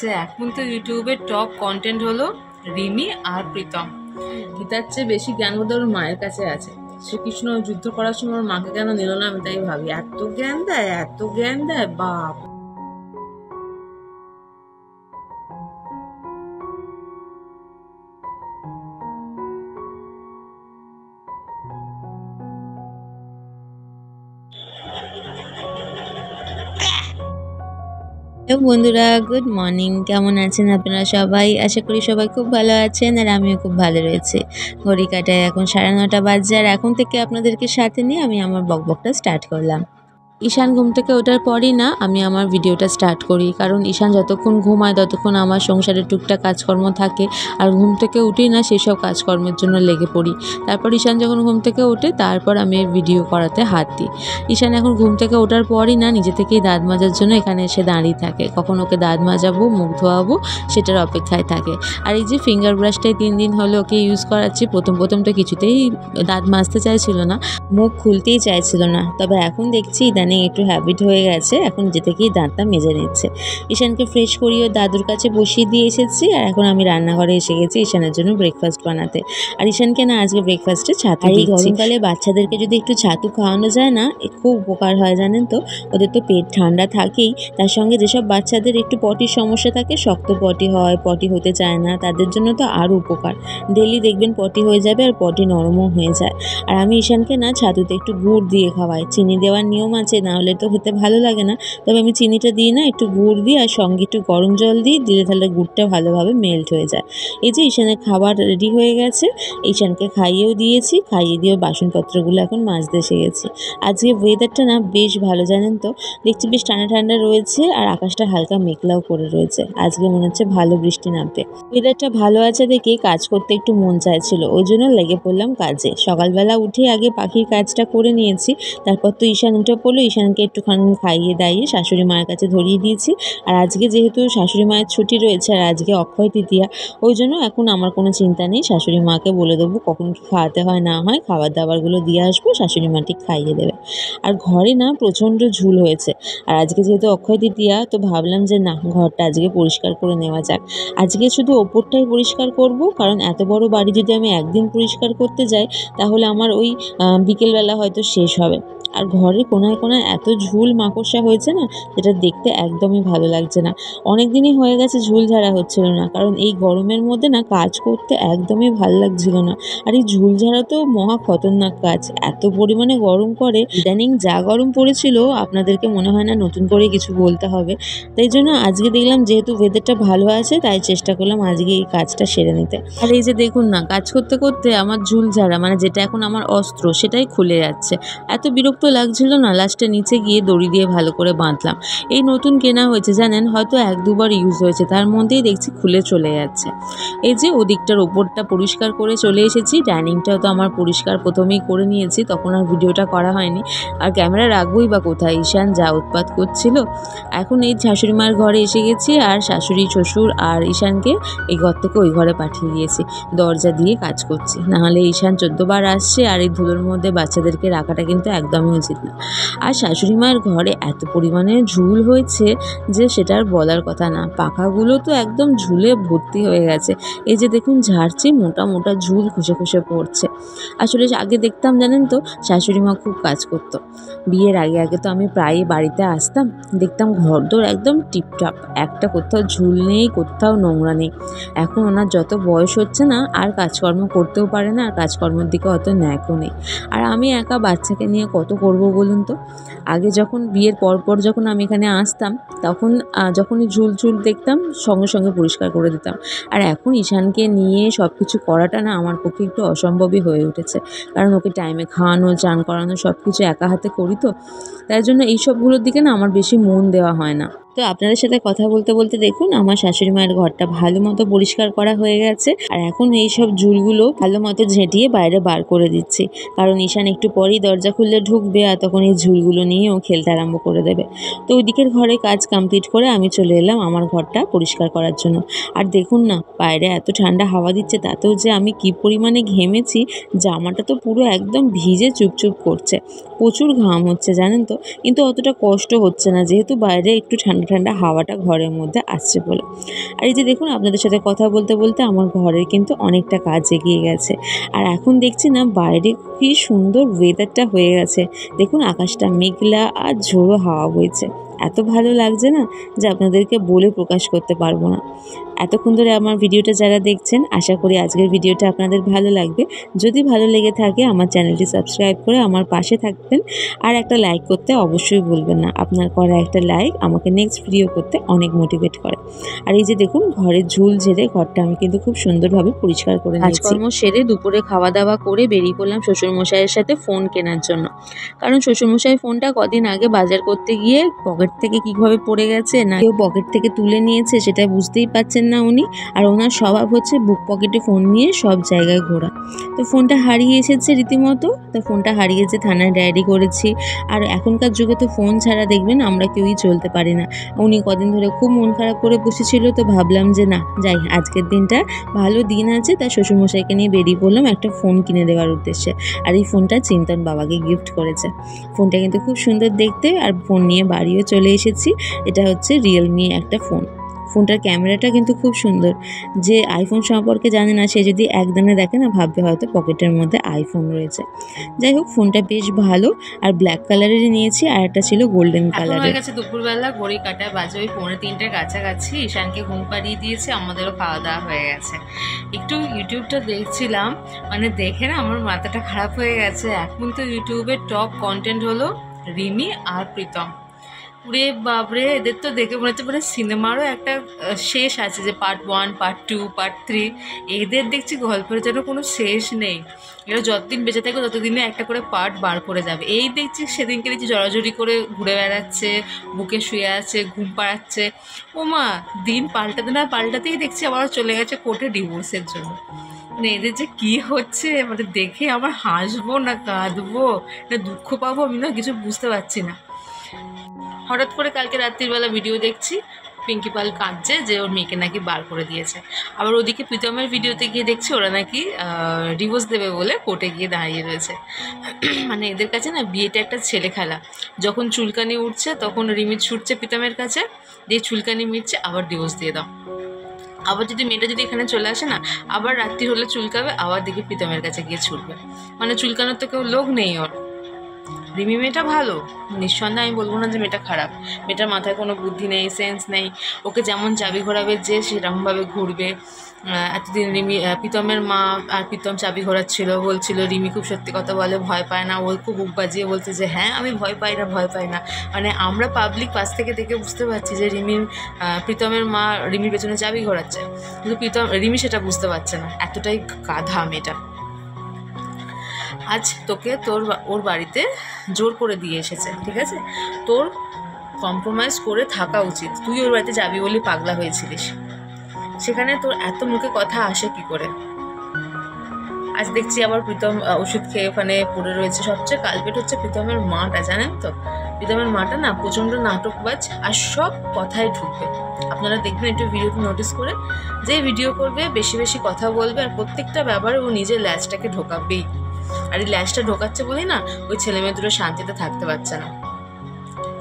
আচ্ছা, এখন তো ইউটিউবের টপ কন্টেন্ট হলো রিমি আর প্রীতম। গীতার চেয়ে বেশি জ্ঞান বোধহয় ওর মায়ের কাছে আছে। শ্রীকৃষ্ণ যুদ্ধ করার সময় ওর মাকে কেন নিল না, আমি তাই ভাবি। এত জ্ঞান দেয়, এত জ্ঞান দেয়, বাপ। হ্যালো বন্ধুরা, গুড মর্নিং। কেমন আছেন আপনারা সবাই? আশা করি সবাই খুব ভালো আছেন, আর আমিও খুব ভালো রয়েছি। ঘড়ি কাটায় এখন 9:30 বাজছে, আর এখন থেকে আপনাদেরকে সাথে নিয়ে আমি আমার বকবকটা স্টার্ট করলাম। ঈশান ঘুম থেকে ওঠার পরই না আমি আমার ভিডিওটা স্টার্ট করি, কারণ ঈশান যতক্ষণ ঘুমায় ততক্ষণ আমার সংসারের টুকটাক কাজকর্ম থাকে, আর ঘুম থেকে উঠেই না সেসব কাজকর্মের জন্য লেগে পড়ি। তারপর ঈশান যখন ঘুম থেকে ওঠে তারপর আমি ভিডিও করাতে হাত দিই। ঈশান এখন ঘুম থেকে ওঠার পরই না নিজে থেকেই দাঁত মাজার জন্য এখানে এসে দাঁড়িয়ে থাকে। কখন ওকে দাঁত মাজাবো, মুখ ধোয়াবো, সেটার অপেক্ষায় থাকে। আর এই যে ফিঙ্গার ব্রাশটাই 3 দিন হলো ওকে ইউজ করাচ্ছি। প্রথম তো কিছুতেই দাঁত মাজতে চাইছিল না, মুখ খুলতেই চাইছিল না। তবে এখন দেখছি ইদানিং একটু হ্যাবিট হয়ে গেছে, এখন নিজে থেকেই দাঁতটা মেজে নিচ্ছে। ঈশানকে ফ্রেশ করিয়ে দাদুর কাছে বসিয়ে দিয়ে এসেছি, আর এখন আমি রান্নাঘরে এসে গেছি ঈশানের জন্য ব্রেকফাস্ট বানাতে। আর ঈশানকে না আজকে ব্রেকফাস্টে ছাতু দিচ্ছি। গরমকালে বাচ্চাদেরকে যদি একটু ছাতু খাওয়ানো যায় না, খুব উপকার হয় জানেন তো। ওদের তো পেট ঠান্ডা থাকেই, তার সঙ্গে যেসব বাচ্চাদের একটু পটির সমস্যা থাকে, শক্ত পটি হয়, পটি হতে চায় না, তাদের জন্য তো আরও উপকার। ডেলি দেখবেন পটি হয়ে যাবে, আর পটি নরমও হয়ে যায়। আর আমি ঈশানকে না ছাতুতে একটু গুড় দিয়ে খাওয়াই। চিনি দেওয়ার নিয়ম আছে, না হলে তো খেতে ভালো লাগে না। তবে আমি চিনিটা দিই না, একটু গুড় দিই, আর সঙ্গে একটু গরম জল দিই, দিলে তাহলে গুড়টা ভালোভাবে মেল্ট হয়ে যায়। এই যে ঈশানের খাবার রেডি হয়ে গেছে, ঈশানকে খাইয়েও দিয়েছি, খাইয়ে দিয়ে বাসনপত্রগুলো এখন মাজতে এসে গেছি। আজকে ওয়েদারটা না বেশ ভালো জানেন তো, দেখছি বেশ ঠান্ডা ঠান্ডা রয়েছে, আর আকাশটা হালকা মেঘলাও করে রয়েছে। আজকে মনে হচ্ছে ভালো বৃষ্টি নামবে। ওয়েদারটা ভালো আছে দেখে কাজ করতে একটু মন চাইছিল, ওই জন্য লেগে পড়লাম কাজে। সকালবেলা উঠে আগে পাখির কাজটা করে নিয়েছি, তারপর তো ঈশান উঠে পড়লো। ঈশানকে একটুখানি খাইয়ে দাইয়ে শাশুড়ি মায়ের কাছে ধরিয়ে দিয়েছি। আর আজকে যেহেতু শাশুড়ি মায়ের ছুটি রয়েছে, আর আজকে অক্ষয় তৃতীয়া, ওই জন্য এখন আমার কোনো চিন্তা নেই। শাশুড়ি মাকে বলে দেবো কখন কি খাওয়াতে হয় না হয়, খাবার দাবারগুলো দিয়ে আসবো, শাশুড়ি মা ঠিক খাইয়ে দেবে। আর ঘরে না প্রচণ্ড ঝুল হয়েছে, আর আজকে যেহেতু অক্ষয় তৃতীয়া, তো ভাবলাম যে না, ঘরটা আজকে পরিষ্কার করে নেওয়া যাক। আজকে শুধু ওপরটাই পরিষ্কার করব, কারণ এত বড় বাড়ি যদি আমি একদিন পরিষ্কার করতে যাই তাহলে আমার ওই বিকেলবেলা হয়তো শেষ হবে। আর ঘরের কোনায় কোনায় এত ঝুল মাকড়সা হয়েছে না, যেটা দেখতে একদমই ভালো লাগছে না। অনেক দিনই হয়ে গেছে ঝুল ঝাড়া হচ্ছিল না, কারণ এই গরমের মধ্যে না কাজ করতে একদমই ভালো লাগছিল না। আর এই ঝুল ঝাড়া তো মহা খতরনাক কাজ, এত পরিমাণে গরম করে। ইদানিং যা গরম পড়েছিল আপনাদেরকে মনে হয় না নতুন করে কিছু বলতে হবে। তাই জন্য আজকে দেখলাম যেহেতু ওয়েদারটা ভালো আছে, তাই চেষ্টা করলাম আজকে এই কাজটা সেরে নিতে। আর এই যে দেখুন না, কাজ করতে করতে আমার ঝুল ঝাড়া মানে যেটা এখন আমার অস্ত্র, সেটাই খুলে যাচ্ছে। এত বিরক্ত লাগছিল না, লাস্টে নিচে গিয়ে দড়ি দিয়ে ভালো করে বাঁধলাম। এই নতুন কেনা হয়েছে জানেন, হয়তো 1-2 বার ইউজ হয়েছে, তার মধ্যেই দেখছি খুলে চলে যাচ্ছে। এই যে ওদিকটার ওপরটা পরিষ্কার করে চলে এসেছি, ডাইনিংটাও তো আমার পরিষ্কার প্রথমেই করে নিয়েছি, তখন আর ভিডিওটা করা হয়নি। আর ক্যামেরা রাখবোই বা কোথায়, ঈশান যা উৎপাত করছিল। এখন এই শাশুড়ি মার ঘরে এসে গেছি, আর শাশুড়ি শ্বশুর আর ঈশানকে এই ঘর থেকে ওই ঘরে পাঠিয়ে দিয়েছি। দরজা দিয়ে কাজ করছি, নাহলে ঈশান 14 বার আসছে, আর এই ধুলোর মধ্যে বাচ্চাদেরকে রাখাটা কিন্তু একদমই উচিত না। আর শাশুড়ি মায়ের ঘরে এত পরিমাণে ঝুল হয়েছে যে সেটা আর বলার কথা না। পাখাগুলো তো একদম ঝুলে ভর্তি হয়ে গেছে। এই যে দেখুন ঝাড়ছি, মোটা মোটা ঝুল খসে খসে পড়ছে। আসলে আগে দেখতাম জানেন তো, শাশুড়ি মা খুব কাজ করতো। বিয়ের আগে আগে তো আমি প্রায়ই বাড়িতে আসতাম, দেখতাম ঘরদোর একদম টিপটপ, একটা কোথাও ঝুল নেই, কোথাও নোংরা নেই। এখন ওনার যত বয়স হচ্ছে না, আর কাজকর্ম করতেও পারে না, আর কাজকর্মের দিকে অত ন্যাকও নেই। আর আমি একা বাচ্চাকে নিয়ে কত করব বলুন তো। আগে যখন বিয়ের পর যখন আমি এখানে আসতাম, তখন যখনই ঝুল দেখতাম সঙ্গে সঙ্গে পরিষ্কার করে দিতাম। আর এখন ঈশানকে নিয়ে সব কিছু করাটা না আমার পক্ষে একটু অসম্ভবই হয়ে উঠেছে, কারণ ওকে টাইমে খাওয়ানো, চান করানো সব কিছু একা হাতে করি তো। তাই জন্য এইসবগুলোর দিকে না আমার বেশি মন দেওয়া হয় না। তো আপনাদের সাথে কথা বলতে বলতে দেখুন আমার শাশুড়ি মায়ের ঘরটা ভালো মতো পরিষ্কার করা হয়ে গেছে, আর এখন এই সব ঝুলগুলো ভালো মতো ঝেঁটিয়ে বাইরে বার করে দিচ্ছি, কারণ ঈশান একটু পরেই দরজা খুললে ঢুকবে, আর তখন এই ঝুলগুলো নিয়েও খেলতে আরম্ভ করে দেবে। তো ওই দিকের ঘরে কাজ কমপ্লিট করে আমি চলে এলাম আমার ঘরটা পরিষ্কার করার জন্য। আর দেখুন না, বাইরে এত ঠান্ডা হাওয়া দিচ্ছে, তাতেও যে আমি কি পরিমাণে ঘেমেছি, জামাটা তো পুরো একদম ভিজে চুপচুপ করছে, প্রচুর ঘাম হচ্ছে জানেন তো। কিন্তু অতটা কষ্ট হচ্ছে না, যেহেতু বাইরে একটু ঠান্ডা ঠান্ডা ঠান্ডা হাওয়াটা ঘরের মধ্যে আসছে বলে। আর এই যে দেখুন আপনাদের সাথে কথা বলতে বলতে আমার ঘরের কিন্তু অনেকটা কাজ এগিয়ে গেছে। আর এখন দেখছি না বাইরে কি সুন্দর ওয়েদারটা হয়ে গেছে। দেখুন আকাশটা মেঘলা আর ঝোড়ো হাওয়া বইছে। এত ভালো লাগছে না যে আপনাদেরকে বলে প্রকাশ করতে পারবো না। এতক্ষণ ধরে আমার ভিডিওটা যারা দেখছেন, আশা করি আজকের ভিডিওটা আপনাদের ভালো লাগবে। যদি ভালো লেগে থাকে আমার চ্যানেলটি সাবস্ক্রাইব করে আমার পাশে থাকবেন, আর একটা লাইক করতে অবশ্যই ভুলবেন না। আপনার করা একটা লাইক আমাকে নেক্সট ভিডিও করতে অনেক মোটিভেট করে। আর এই যে দেখুন ঘরের ঝুল ঝেড়ে ঘরটা আমি কিন্তু খুব সুন্দরভাবে পরিষ্কার করে নিয়েছি। কাজকর্ম সেরে দুপুরে খাওয়া দাওয়া করে বেরিয়ে পড়লাম শ্বশুরমশাইয়ের সাথে ফোন কেনার জন্য। কারণ শ্বশুরমশাই ফোনটা কদিন আগে বাজার করতে গিয়ে পকেট থেকে কীভাবে পড়ে গেছে, না কেউ পকেট থেকে তুলে নিয়েছে সেটা বুঝতেই পারছেন না উনি। আর ওনার স্বভাব হচ্ছে বুক পকেটে ফোন নিয়ে সব জায়গায় ঘোরা। তো ফোনটা হারিয়ে এসেছে রীতিমতো। তো ফোনটা হারিয়েছে, থানায় ডায়েরি করেছি। আর এখনকার যুগে তো ফোন ছাড়া দেখবেন আমরা কেউই চলতে পারি না। উনি কদিন ধরে খুব মন খারাপ করে বসেছিল, তো ভাবলাম যে না যাই, আজকের দিনটা ভালো দিন আছে, তাই শ্বশুরমশাইকে নিয়ে বেরিয়ে পড়লাম একটা ফোন কিনে দেওয়ার উদ্দেশ্যে। আর এই ফোনটা চিন্তন বাবাকে গিফট করেছে। ফোনটা কিন্তু খুব সুন্দর দেখতে, আর ফোন নিয়ে বাড়িও চলে এসেছি। এটা হচ্ছে রিয়েলমি একটা ফোন। ফোনটার ক্যামেরাটা কিন্তু খুব সুন্দর। যে আইফোন সম্পর্কে জানে না সে যদি একদানে দেখে না ভাববে হয়তো পকেটের মধ্যে আইফোন রয়েছে। যাই হোক ফোনটা বেশ ভালো, আর ব্ল্যাক কালারেরই নিয়েছি, আর একটা ছিল গোল্ডেন কালারের। হয়ে গেছে দুপুরবেলা, ঘড়ি কাটা বাজে ওই 2:45-এর কাছাকাছি। ঈশানকে ঘুম পাড়িয়ে দিয়েছে, আমাদেরও খাওয়া দাওয়া হয়ে গেছে। একটু ইউটিউবটা দেখছিলাম, মানে দেখে না আমার মাথাটা খারাপ হয়ে গেছে। এখন তো ইউটিউবের টপ কন্টেন্ট হলো রিমি আর প্রীতম। ওরে বাবরে, এদের তো দেখে মনে হচ্ছে মানে সিনেমারও একটা শেষ আছে, যে পার্ট 1, পার্ট 2, পার্ট 3। এদের দেখছি গল্পের যেন কোনো শেষ নেই। এরা যতদিন বেঁচে থাকবে ততদিনে একটা করে পার্ট বার করে যাবে। এই দেখছি সেদিনকে দেখছি জড়াজড়ি করে ঘুরে বেড়াচ্ছে, বুকে শুয়ে আছে, ঘুম পাড়াচ্ছে। ও মা, দিন পাল্টাতে না পাল্টাতেই দেখছি আবার চলে গেছে কোর্টে ডিভোর্সের জন্য। মানে এদের যে কী হচ্ছে, মানে দেখে আমার হাসবো না কাঁদবো না দুঃখ পাবো, আমি না কিছু বুঝতে পারছি না। হঠাৎ করে কালকে রাত্রিবেলা ভিডিও দেখছি, পিঙ্কি পাল কাঁদছে যে ওর মেয়েকে নাকি বার করে দিয়েছে। আবার ওদিকে প্রীতমের ভিডিওতে গিয়ে দেখছি ওরা নাকি ডিভোর্স দেবে বলে কোর্টে গিয়ে দাঁড়িয়ে রয়েছে। মানে এদের কাছে না বিয়েটা একটা ছেলে খেলা। যখন চুলকানি উঠছে তখন রিমি ছুটছে প্রীতমের কাছে, দিয়ে চুলকানি মিটছে আবার ডিভোর্স দিয়ে দাও। আবার যদি মেয়েটা যদি এখানে চলে আসে না, আবার রাত্রি হলে চুলকাবে, আবার দেখি প্রীতমের কাছে গিয়ে ছুটবে। মানে চুলকানোর তো কেউ লোক নেই ওর। রিমি মেয়েটা ভালো, নিঃসন্দেহে আমি বলবো না যে মেয়েটা খারাপ। মেয়েটার মাথায় কোনো বুদ্ধি নেই, সেন্স নেই। ওকে যেমন চাবি ঘোরাবে যে সেরকমভাবে ঘুরবে। এতদিন রিমি প্রীতমের মা আর প্রীতম চাবি ঘোরাচ্ছিল, বলছিল রিমি খুব সত্যি কথা বলে, ভয় পায় না। ও খুব বুক বাজিয়ে বলছে যে হ্যাঁ আমি ভয় পাই না, ভয় পাই না। মানে আমরা পাবলিক পাশ থেকে দেখে বুঝতে পারছি যে প্রীতমের মা রিমির পেছনে চাবি ঘোরাচ্ছে, কিন্তু রিমি সেটা বুঝতে পারছে না। এতটাই গাধা মেয়েটা। আজ তোকে ওর বাড়িতে জোর করে দিয়ে এসেছে, ঠিক আছে? তোর কম্প্রোমাইজ করে থাকা উচিত। তুই ওর বাড়িতে যাবি বলে পাগলা হয়েছিলিস, সেখানে তোর এত মুখে কথা আসে কি করে? আজ দেখছি আবার প্রীতম ওষুধ খেয়ে ওখানে পড়ে রয়েছে। সবচেয়ে কালপেট হচ্ছে প্রীতমের মাটা, জানেন তো? প্রীতমের মাটা না প্রচণ্ড নাটকবাজ, আর সব কথায় ঢুকবে। আপনারা দেখবেন একটু ভিডিওটি নোটিস করে, যে ভিডিও করবে বেশি বেশি কথা বলবে, আর প্রত্যেকটা ব্যাপারে ও নিজের ল্যাজটাকে ঢোকাবেই। আর এই ল্যাজটা ঢোকাচ্ছে বলেই না ওই ছেলে মেয়ে দুটো শান্তিতে থাকতে পারছে না।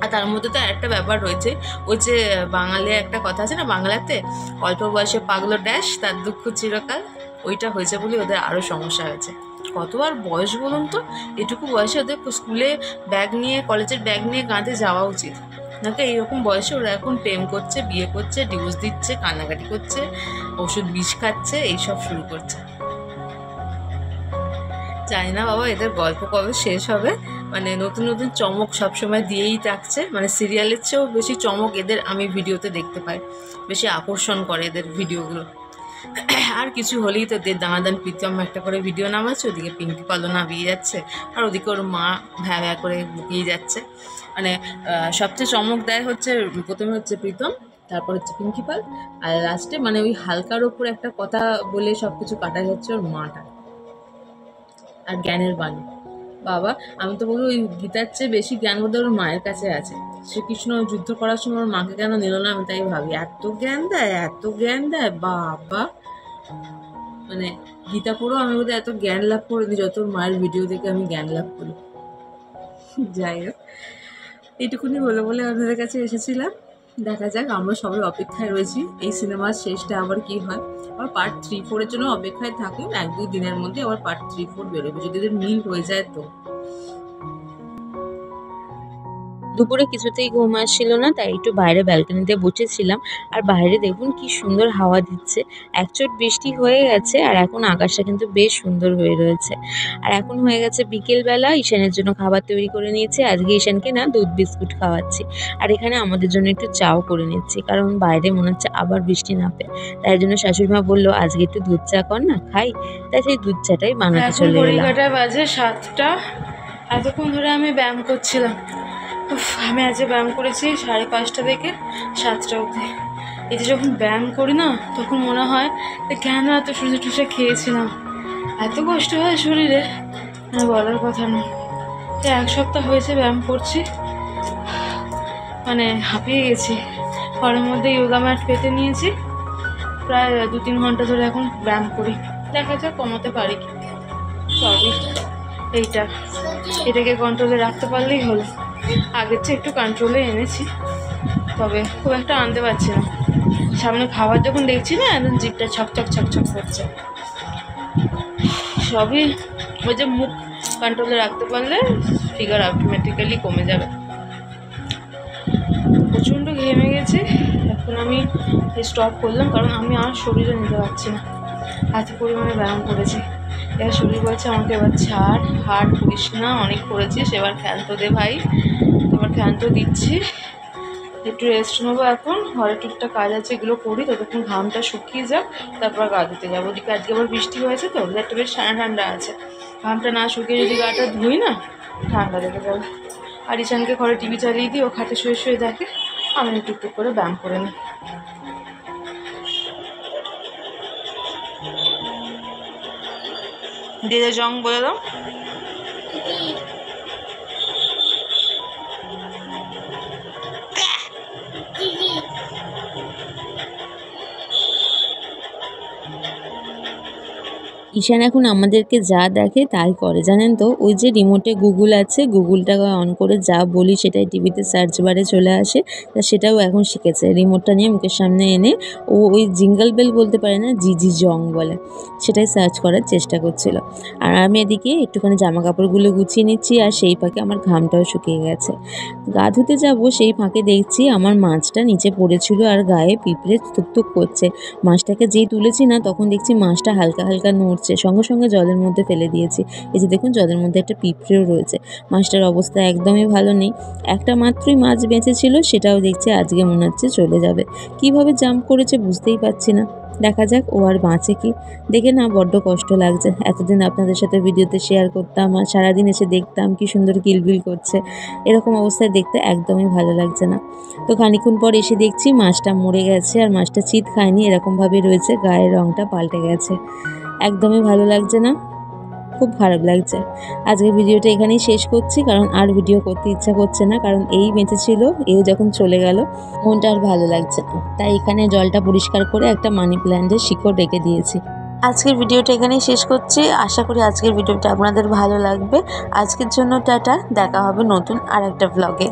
আর তার মধ্যে তো একটা ব্যাপার রয়েছে, ওই যে বাঙালি একটা কথা আছে না বাংলাতে, অল্প বয়সে পাগলো ড্যাশ তার দুঃখ চিরকাল। ওইটা হয়েছে বলে ওদের আরও সমস্যা হয়েছে। কত আর বয়স বলুন তো, এটুকু বয়সে ওদের স্কুলে ব্যাগ নিয়ে, কলেজের ব্যাগ নিয়ে গাঁতে যাওয়া উচিত নাকি? এইরকম বয়সে ওরা এখন প্রেম করছে, বিয়ে করছে, ডিভোর্স দিচ্ছে, কান্নাকাটি করছে, ওষুধ বিষ খাচ্ছে, এইসব শুরু করছে। জানি না বাবা এদের গল্প কবে শেষ হবে। মানে নতুন নতুন চমক সবসময় দিয়েই থাকছে। মানে সিরিয়ালের চেয়েও বেশি চমক এদের আমি ভিডিওতে দেখতে পাই, বেশি আকর্ষণ করে এদের ভিডিওগুলো। আর কিছু হলেই তো দানাদান প্রীতম একটা করে ভিডিও নামাচ্ছে, ওদিকে পিঙ্কি পালও নামিয়ে যাচ্ছে, আর ওদিকে ওর মা ভ্যা ভ্যা করে বুকিয়ে যাচ্ছে। মানে সবচেয়ে চমক দেয় হচ্ছে প্রথমে হচ্ছে প্রীতম, তারপর হচ্ছে পিঙ্কি পাল, আর লাস্টে মানে ওই হালকার ওপর একটা কথা বলে সব কিছু কাটা যাচ্ছে ওর মাটা। আর জ্ঞানের বাণী, বাবা আমি তো বলি ওই গীতার চেয়ে বেশি জ্ঞান বোধহয় ওর মায়ের কাছে আছে। শ্রীকৃষ্ণ যুদ্ধ করার সময় ওর মাকে কেন নিল না আমি তাই ভাবি। এত জ্ঞান দেয়, এত জ্ঞান দেয় বাবা। মানে গীতা পড়েও আমি বোধহয় এত জ্ঞান লাভ করিনি যত ওর মায়ের ভিডিও দেখে আমি জ্ঞান লাভ করি। যাই হোক, এইটুকুনি বলে আপনাদের কাছে এসেছিলাম। দেখা যাক, আমরা সবাই অপেক্ষায় রয়েছি এই সিনেমার শেষটা আবার কি হয়। আবার পার্ট 3-4-এর জন্য অপেক্ষায় থাকি, 1-2 দিনের মধ্যে আবার পার্ট 3-4 বেরোবে, যদি ওদের মিল হয়ে যায় তো। দুপুরে কিছুতেই ঘুম আসছিল না, তাই একটু বাইরে ব্যালকনিতে বসেছিলাম। আর বাইরে দেখুন কি সুন্দর হাওয়া দিচ্ছে। একচোট বৃষ্টি হয়ে গেছে আর এখন আকাশটা কিন্তু বেশ সুন্দর হয়ে রয়েছে। আর এখন হয়ে গেছে বিকেলবেলা, ঈশানের জন্য খাবার তৈরি করে নিয়েছি। আজকে ঈশানকে না দুধ বিস্কুট খাওয়াচ্ছি। আর এখানে আমাদের জন্য একটু চাও করে নিচ্ছি, কারণ বাইরে মনে হচ্ছে আবার বৃষ্টি নামবে। তাই জন্য শাশুড়িমা বললো আজকে একটু দুধ চা কর না, খাই। তাই সেই দুধ চাটাই বানাতে চলে এলাম। ঘড়িকাটা বাজে 7টা। এতক্ষণ ধরে আমি ব্যায়াম করছিলাম। আমি আজকে ব্যায়াম করেছি 5:30 থেকে 7টা অবধি। এই যে যখন ব্যায়াম করি না, তখন মনে হয় যে কেন এত শুষে টুসে খেয়েছিলাম, এত কষ্ট হয় শরীরে, বলার কথা না। 1 সপ্তাহ হয়েছে ব্যায়াম করছি, মানে হাঁপিয়ে গেছি। ঘরের মধ্যে যোগা ম্যাট পেতে নিয়েছি, প্রায় 2-3 ঘন্টা ধরে এখন ব্যায়াম করি। দেখা যাক কমাতে পারি কি। সবই এটাকে কন্ট্রোলে রাখতে পারলেই হলো। আগের চেয়ে একটু কন্ট্রোলে এনেছি, তবে খুব একটা আনতে পারছি না। সামনে খাবার যখন দেখছি না, একদম জিভটা ছকছক ছকছক করছে। সবই ওই যে মুখ কন্ট্রোলে রাখতে পারলে ফিগার অটোমেটিক্যালি কমে যাবে। প্রচণ্ড ঘেমে গেছে, এখন আমি স্টপ করলাম, কারণ আমি আর শরীরে নিতে পারছি না, এত পরিমাণে ব্যায়াম করেছি। এবার শরীর বলছে আমাকে এবার ছাড়, হাড় করিস না, অনেক করেছিস, এবার ক্ষান্ত দে ভাই। এবার ক্ষান্ত দিচ্ছি, একটু রেস্ট নেবো। এখন ঘরে টুকটাক কাজ আছে, এগুলো করি, ততক্ষণ ঘামটা শুকিয়ে যাক, তারপর গা ধুতে যাবো। ওদিকে আজকে আবার বৃষ্টি হয়েছে তো, একটা বেশ ঠান্ডা ঠান্ডা আছে। ঘামটা না শুকিয়ে যদি গাটা ধুই না, ঠান্ডা লেগে যাবে। আর ঈশানকে ঘরে টিভি চালিয়ে দিই, ও খাটে শুয়ে শুয়ে দেখে, আমি টুকটুক করে ব্যায়াম করে নিই। দিদা জং বলে দাও। ঈশান এখন আমাদেরকে যা দেখে তাই করে, জানেন তো। ওই যে রিমোটে গুগল আছে, গুগলটাকে অন করে যা বলি সেটাই টিভিতে সার্চ বারে চলে আসে। তা সেটাও এখন শিখেছে, রিমোটটা নিয়ে মুখের সামনে এনে ও ওই জিঙ্গল বেল বলতে পারে না, জিজি জং বলে, সেটাই সার্চ করার চেষ্টা করছিল। আর আমি এদিকে একটুখানি জামা কাপড়গুলো গুছিয়ে নিচ্ছি, আর সেই ফাঁকে আমার ঘামটাও শুকিয়ে গেছে। গা ধুতে যাবো, সেই ফাঁকে দেখছি আমার মাছটা নিচে পড়েছিল আর গায়ে পিঁপড়ে থুকথুক করছে। মাছটাকে যেই তুলেছি না, তখন দেখছি মাছটা হালকা হালকা নড়ছে, সঙ্গে সঙ্গে জলের মধ্যে ফেলে দিয়েছি। এই যে দেখুন, জলের মধ্যে একটা পিঁপড়েও রয়েছে। মাছটার অবস্থা একদমই ভালো নেই। একটা মাত্রই মাছ বেঁচে ছিল, সেটাও দেখছি আজকে মনে হচ্ছে চলে যাবে। কিভাবে জাম্প করেছে বুঝতেই পারছি না। দেখা যাক ও আর বাঁচে কি। দেখে না বড্ড কষ্ট লাগছে। এতদিন আপনাদের সাথে ভিডিওতে শেয়ার করতাম আর সারাদিন এসে দেখতাম কি সুন্দর কিলবিল করছে, এরকম অবস্থায় দেখতে একদমই ভালো লাগছে না। তো খানিক্ষণ পর এসে দেখছি মাছটা মরে গেছে, আর মাছটা চিত খায়নি, এরকমভাবে রয়েছে, গায়ের রঙটা পাল্টে গেছে। একদমই ভালো লাগছে না, খুব খারাপ লাগছে। আজকে ভিডিওটা এখানেই শেষ করছি, কারণ আর ভিডিও করতে ইচ্ছা করছে না, কারণ এই বেঁচে ছিল, এও যখন চলে গেল মনটা আর ভালো লাগছে না। তাই এখানে জলটা পরিষ্কার করে একটা মানি প্ল্যান্টের শিকড় রেখে দিয়েছি। আজকের ভিডিওটা এখানেই শেষ করছি। আশা করি আজকের ভিডিওটা আপনাদের ভালো লাগবে। আজকের জন্য টাটা, দেখা হবে নতুন আর একটা ব্লগে।